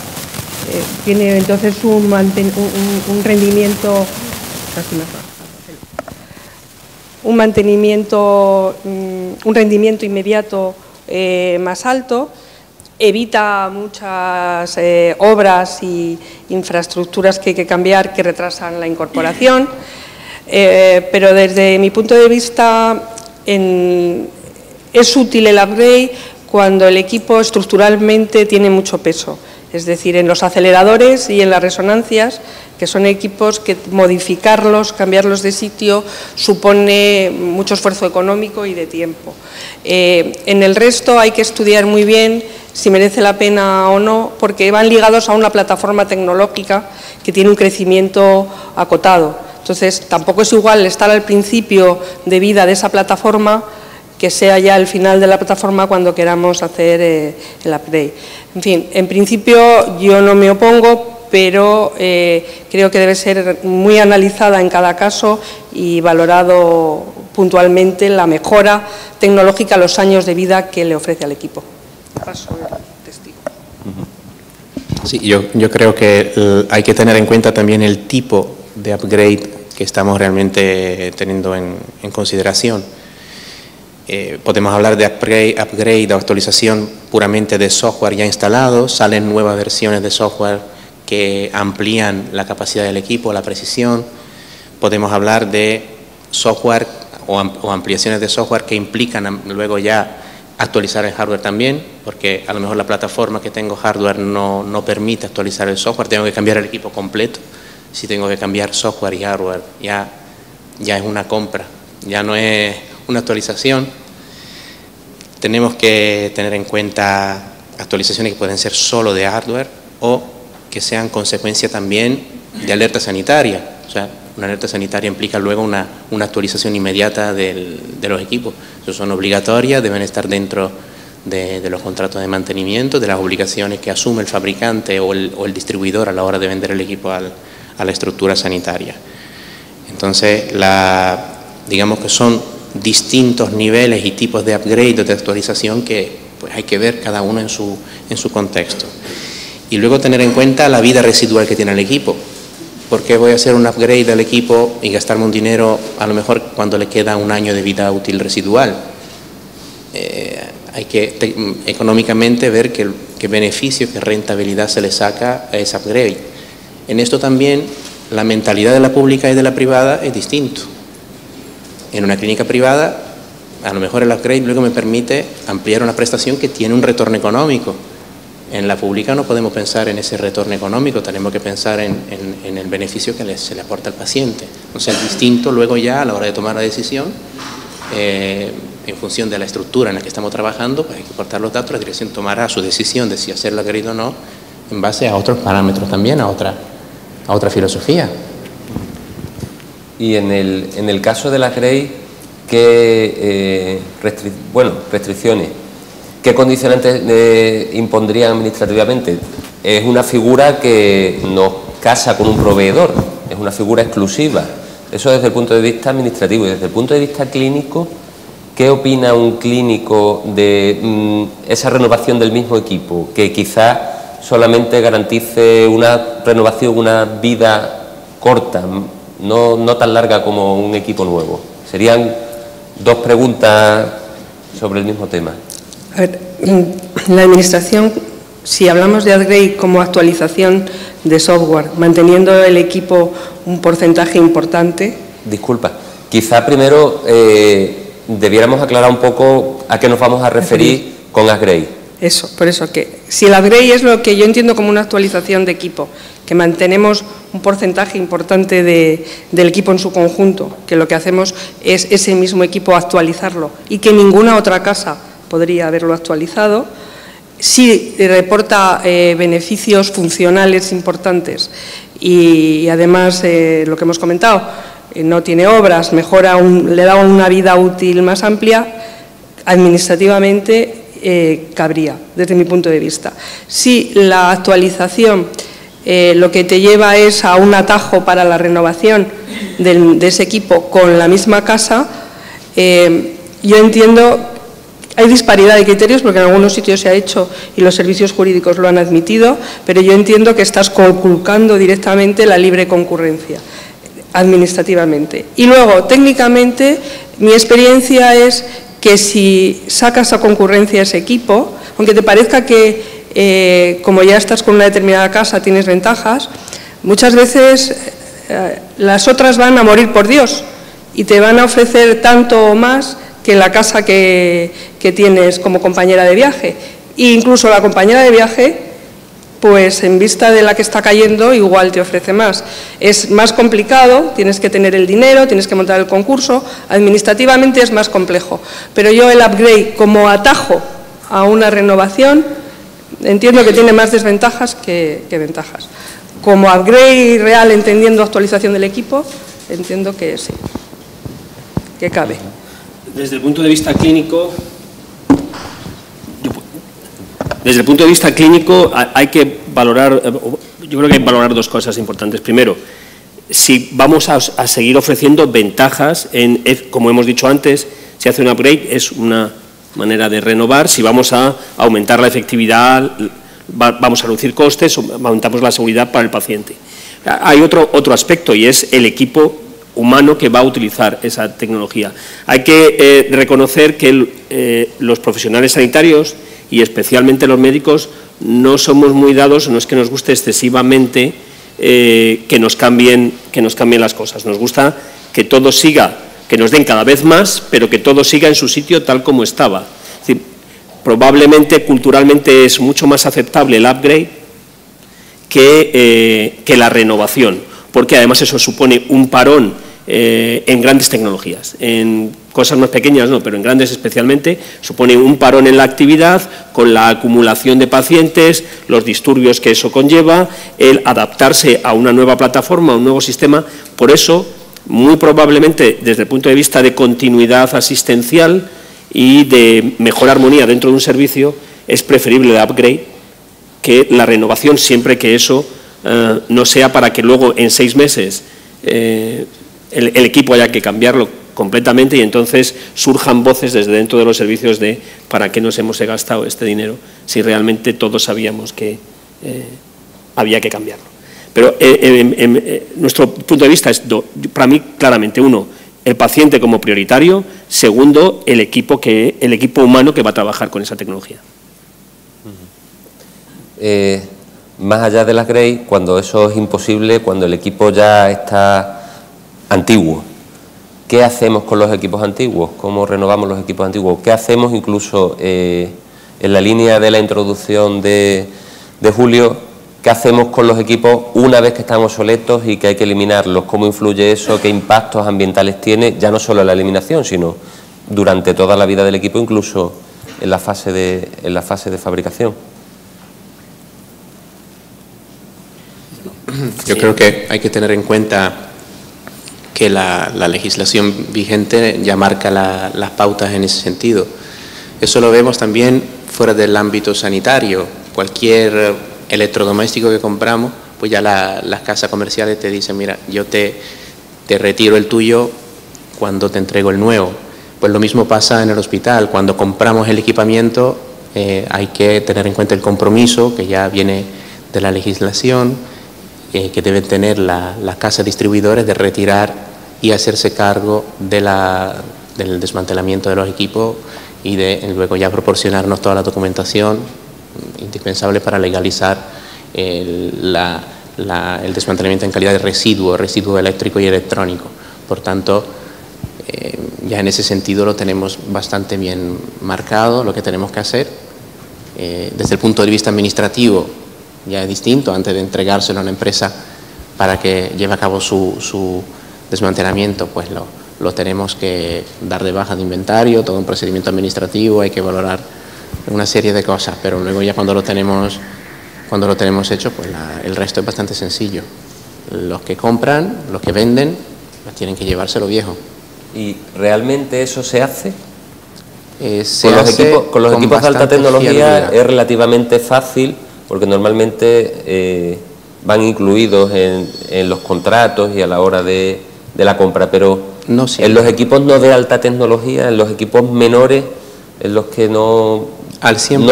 tiene entonces un rendimiento, un rendimiento inmediato más alto, evita muchas obras y infraestructuras que hay que cambiar que retrasan la incorporación, pero desde mi punto de vista es útil el upgrade cuando el equipo estructuralmente tiene mucho peso, es decir, en los aceleradores y en las resonancias, que son equipos que modificarlos, cambiarlos de sitio, supone mucho esfuerzo económico y de tiempo. En el resto hay que estudiar muy bien si merece la pena o no, porque van ligados a una plataforma tecnológica que tiene un crecimiento acotado. Entonces, tampoco es igual estar al principio de vida de esa plataforma que sea ya el final de la plataforma cuando queramos hacer el upgrade. En fin, en principio yo no me opongo, pero creo que debe ser muy analizada en cada caso y valorado puntualmente la mejora tecnológica, los años de vida que le ofrece al equipo. Paso al testigo. Sí, yo creo que hay que tener en cuenta también el tipo de upgrade que estamos realmente teniendo en consideración. Podemos hablar de upgrade o actualización puramente de software ya instalado. Salen nuevas versiones de software que amplían la capacidad del equipo, la precisión. Podemos hablar de software o ampliaciones de software que implican luego ya actualizar el hardware también, porque a lo mejor la plataforma que tengo hardware no permite actualizar el software, tengo que cambiar el equipo completo. Si tengo que cambiar software y hardware, ya es una compra, ya no es una actualización. Tenemos que tener en cuenta actualizaciones que pueden ser solo de hardware o que sean consecuencia también de alerta sanitaria. O sea, una alerta sanitaria implica luego una actualización inmediata de los equipos. Eso son obligatorias, deben estar dentro de los contratos de mantenimiento, de las obligaciones que asume el fabricante o el distribuidor a la hora de vender el equipo a la estructura sanitaria. Entonces, digamos que son distintos niveles y tipos de upgrade o de actualización que pues, hay que ver cada uno en su contexto. Y luego tener en cuenta la vida residual que tiene el equipo. ¿Por qué voy a hacer un upgrade al equipo y gastarme un dinero a lo mejor cuando le queda un año de vida útil residual? Hay que económicamente ver qué beneficio, qué rentabilidad se le saca a ese upgrade. En esto también la mentalidad de la pública y de la privada es distinto. En una clínica privada, a lo mejor el upgrade luego me permite ampliar una prestación que tiene un retorno económico. En la pública no podemos pensar en ese retorno económico, tenemos que pensar en el beneficio que se le aporta al paciente. O sea, es distinto luego ya a la hora de tomar la decisión, en función de la estructura en la que estamos trabajando, pues hay que aportar los datos, la dirección tomará su decisión de si hacer el upgrade o no, en base a otros parámetros también, a otra filosofía. Y en el caso de la upgrade, ¿qué restricciones? ¿Qué condicionantes impondrían administrativamente? Es una figura que no casa con un proveedor, es una figura exclusiva. Eso desde el punto de vista administrativo. Y desde el punto de vista clínico, ¿qué opina un clínico de esa renovación del mismo equipo? Que quizás solamente garantice una renovación, una vida corta, no tan larga como un equipo nuevo. Serían dos preguntas sobre el mismo tema. A ver, la Administración, si hablamos de upgrade como actualización de software, manteniendo el equipo un porcentaje importante. Disculpa, quizá primero debiéramos aclarar un poco a qué nos vamos a referir con upgrade. Eso, por eso que si el upgrade es lo que yo entiendo como una actualización de equipo, que mantenemos un porcentaje importante del equipo en su conjunto, que lo que hacemos es ese mismo equipo actualizarlo y que ninguna otra casa podría haberlo actualizado, sí reporta beneficios funcionales importantes y además lo que hemos comentado, no tiene obras, le da una vida útil más amplia, administrativamente cabría, desde mi punto de vista. Si la actualización lo que te lleva es a un atajo para la renovación de ese equipo con la misma casa, yo entiendo. Hay disparidad de criterios porque en algunos sitios se ha hecho y los servicios jurídicos lo han admitido, pero yo entiendo que estás conculcando directamente la libre concurrencia administrativamente. Y luego, técnicamente, mi experiencia es que si sacas a concurrencia ese equipo, aunque te parezca que como ya estás con una determinada casa tienes ventajas, muchas veces las otras van a morir por Dios y te van a ofrecer tanto o más que la casa que tienes como compañera de viaje. E incluso la compañera de viaje, pues en vista de la que está cayendo, igual te ofrece más. Es más complicado, tienes que tener el dinero, tienes que montar el concurso, administrativamente es más complejo. Pero yo el upgrade como atajo a una renovación, entiendo que tiene más desventajas que ventajas. Como upgrade real, entendiendo actualización del equipo, entiendo que sí, que cabe. Desde el punto de vista clínico, hay que valorar, yo creo que hay que valorar dos cosas importantes. Primero, si vamos a seguir ofreciendo ventajas, como hemos dicho antes, si hace un upgrade es una manera de renovar, si vamos a aumentar la efectividad, vamos a reducir costes, aumentamos la seguridad para el paciente. Hay otro aspecto y es el equipo humano que va a utilizar esa tecnología. Hay que reconocer que los profesionales sanitarios y especialmente los médicos no somos muy dados, no es que nos guste excesivamente que nos cambien las cosas. Nos gusta que todo siga, que nos den cada vez más, pero que todo siga en su sitio tal como estaba. Es decir, probablemente culturalmente es mucho más aceptable el upgrade que la renovación, porque además eso supone un parón en grandes tecnologías, en cosas más pequeñas no, pero en grandes especialmente, supone un parón en la actividad con la acumulación de pacientes, los disturbios que eso conlleva, el adaptarse a una nueva plataforma, a un nuevo sistema. Por eso, muy probablemente, desde el punto de vista de continuidad asistencial y de mejor armonía dentro de un servicio, es preferible el upgrade que la renovación, siempre que eso no sea para que luego en 6 meses el equipo haya que cambiarlo completamente y entonces surjan voces desde dentro de los servicios de ¿para qué nos hemos gastado este dinero si realmente todos sabíamos que había que cambiarlo? Pero nuestro punto de vista es, para mí, claramente, uno, el paciente como prioritario, segundo, el equipo humano que va a trabajar con esa tecnología. Más allá de las Grey, cuando eso es imposible, cuando el equipo ya está antiguo, ¿qué hacemos con los equipos antiguos? ¿Cómo renovamos los equipos antiguos? ¿Qué hacemos incluso en la línea de la introducción de Julio? ¿Qué hacemos con los equipos una vez que están obsoletos y que hay que eliminarlos? ¿Cómo influye eso? ¿Qué impactos ambientales tiene? Ya no solo en la eliminación, sino durante toda la vida del equipo, incluso en la fase de fabricación. Yo creo que hay que tener en cuenta que la legislación vigente ya marca las pautas en ese sentido. Eso lo vemos también fuera del ámbito sanitario. Cualquier electrodoméstico que compramos, pues ya las casas comerciales te dicen, mira, yo te retiro el tuyo cuando te entrego el nuevo. Pues lo mismo pasa en el hospital. Cuando compramos el equipamiento hay que tener en cuenta el compromiso que ya viene de la legislación, que deben tener las casas distribuidores de retirar y hacerse cargo del desmantelamiento de los equipos y de luego ya proporcionarnos toda la documentación indispensable para legalizar el desmantelamiento en calidad de residuo eléctrico y electrónico. Por tanto, ya en ese sentido lo tenemos bastante bien marcado, lo que tenemos que hacer. Desde el punto de vista administrativo ya es distinto, antes de entregárselo a una empresa para que lleve a cabo su desmantelamiento, pues lo tenemos que dar de baja de inventario, todo un procedimiento administrativo, hay que valorar una serie de cosas, pero luego ya cuando lo tenemos hecho, pues el resto es bastante sencillo. Los que compran, los que venden, pues tienen que llevárselo viejo. ¿Y realmente eso se hace? Con los equipos de alta tecnología es relativamente fácil, porque normalmente van incluidos en los contratos y a la hora de la compra, pero no en los equipos no de alta tecnología, en los equipos menores, en los que no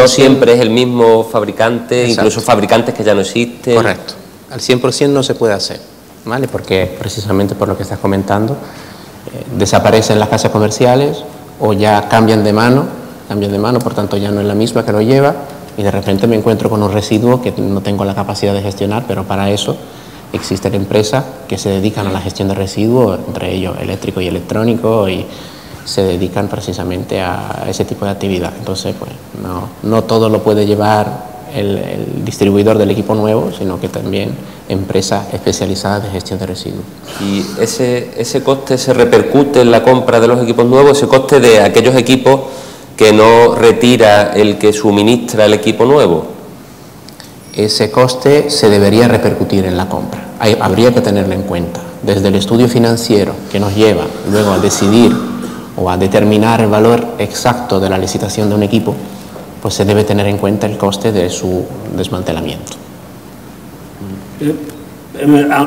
siempre es el mismo fabricante, exacto, incluso fabricantes que ya no existen. Correcto, al 100% no se puede hacer, ¿vale? Porque precisamente por lo que estás comentando, desaparecen las casas comerciales o ya cambian de mano, por tanto ya no es la misma que lo lleva y de repente me encuentro con un residuo que no tengo la capacidad de gestionar, pero para eso existen empresas que se dedican a la gestión de residuos, entre ellos eléctrico y electrónico, y se dedican precisamente a ese tipo de actividad. Entonces, pues no todo lo puede llevar el distribuidor del equipo nuevo, sino que también empresas especializadas de gestión de residuos. ¿Y ese coste se repercute en la compra de los equipos nuevos, ese coste de aquellos equipos que no retira el que suministra el equipo nuevo? Ese coste se debería repercutir en la compra. Habría que tenerlo en cuenta. Desde el estudio financiero que nos lleva luego a decidir o a determinar el valor exacto de la licitación de un equipo, pues se debe tener en cuenta el coste de su desmantelamiento.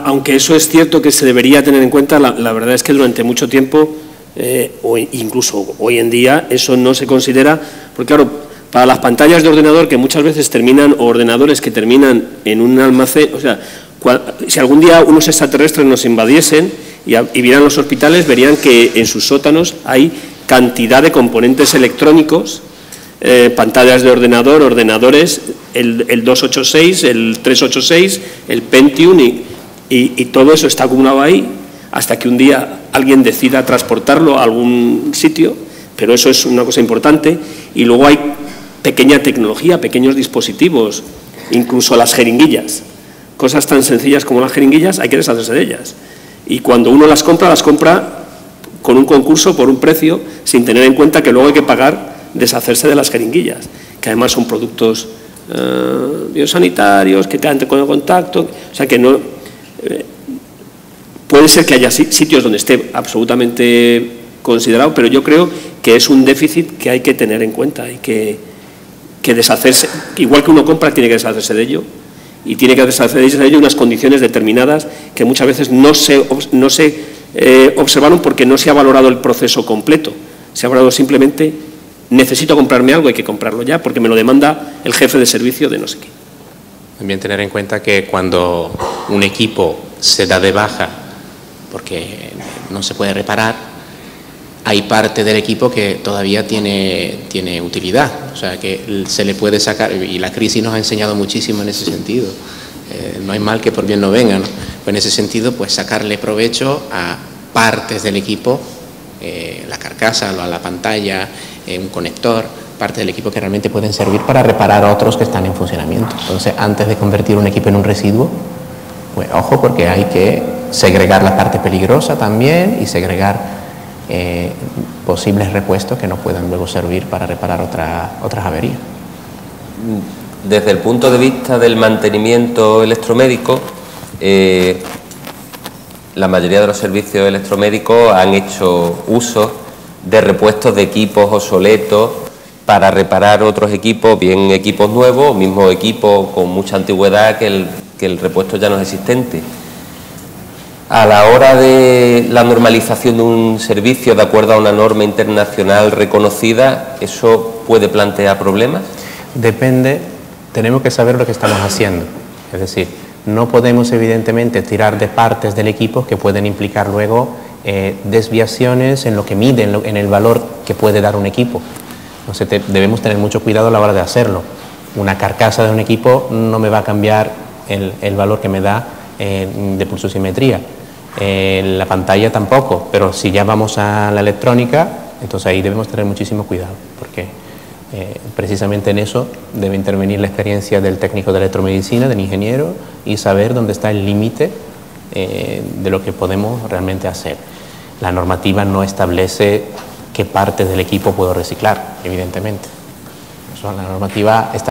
Aunque eso es cierto que se debería tener en cuenta, la verdad es que durante mucho tiempo, o incluso hoy en día, eso no se considera, porque claro, para las pantallas de ordenador que muchas veces o ordenadores que terminan en un almacén, o sea, si algún día unos extraterrestres nos invadiesen y vieran los hospitales, verían que en sus sótanos hay cantidad de componentes electrónicos, pantallas de ordenador, ordenadores, el 286, el 386, el Pentium y todo eso está acumulado ahí hasta que un día alguien decida transportarlo a algún sitio, pero eso es una cosa importante. Y luego hay pequeña tecnología, pequeños dispositivos, incluso las jeringuillas. Cosas tan sencillas como las jeringuillas hay que deshacerse de ellas. Y cuando uno las compra con un concurso por un precio, sin tener en cuenta que luego hay que pagar deshacerse de las jeringuillas, que además son productos biosanitarios, que quedan con el contacto, o sea que no... puede ser que haya sitios donde esté absolutamente considerado, pero yo creo que es un déficit que hay que tener en cuenta, hay que deshacerse, igual que uno compra, tiene que deshacerse de ello, y tiene que deshacerse de ello unas condiciones determinadas que muchas veces no se observaron porque no se ha valorado el proceso completo, se ha valorado simplemente, necesito comprarme algo, hay que comprarlo ya, porque me lo demanda el jefe de servicio de no sé qué. También tener en cuenta que cuando un equipo se da de baja porque no se puede reparar, hay parte del equipo que todavía tiene utilidad, o sea que se le puede sacar, y la crisis nos ha enseñado muchísimo en ese sentido, no hay mal que por bien no venga, ¿no? Pues en ese sentido, pues sacarle provecho a partes del equipo, la carcasa, la pantalla, un conector, parte del equipo que realmente pueden servir para reparar otros que están en funcionamiento. Entonces, antes de convertir un equipo en un residuo, pues ojo, porque hay que segregar la parte peligrosa también y segregar posibles repuestos que no puedan luego servir para reparar otras averías. Desde el punto de vista del mantenimiento electromédico, la mayoría de los servicios electromédicos han hecho uso de repuestos de equipos obsoletos para reparar otros equipos, bien equipos nuevos, o mismo equipos con mucha antigüedad que el repuesto ya no es existente. A la hora de la normalización de un servicio de acuerdo a una norma internacional reconocida, ¿eso puede plantear problemas? Depende, tenemos que saber lo que estamos haciendo. Es decir, no podemos evidentemente tirar de partes del equipo que pueden implicar luego desviaciones en lo que mide, en el valor que puede dar un equipo. Entonces debemos tener mucho cuidado a la hora de hacerlo. Una carcasa de un equipo no me va a cambiar el valor que me da de pulsosimetría. La pantalla tampoco, pero si ya vamos a la electrónica, entonces ahí debemos tener muchísimo cuidado, porque precisamente en eso debe intervenir la experiencia del técnico de electromedicina, del ingeniero, y saber dónde está el límite de lo que podemos realmente hacer. La normativa no establece qué partes del equipo puedo reciclar, evidentemente. La normativa está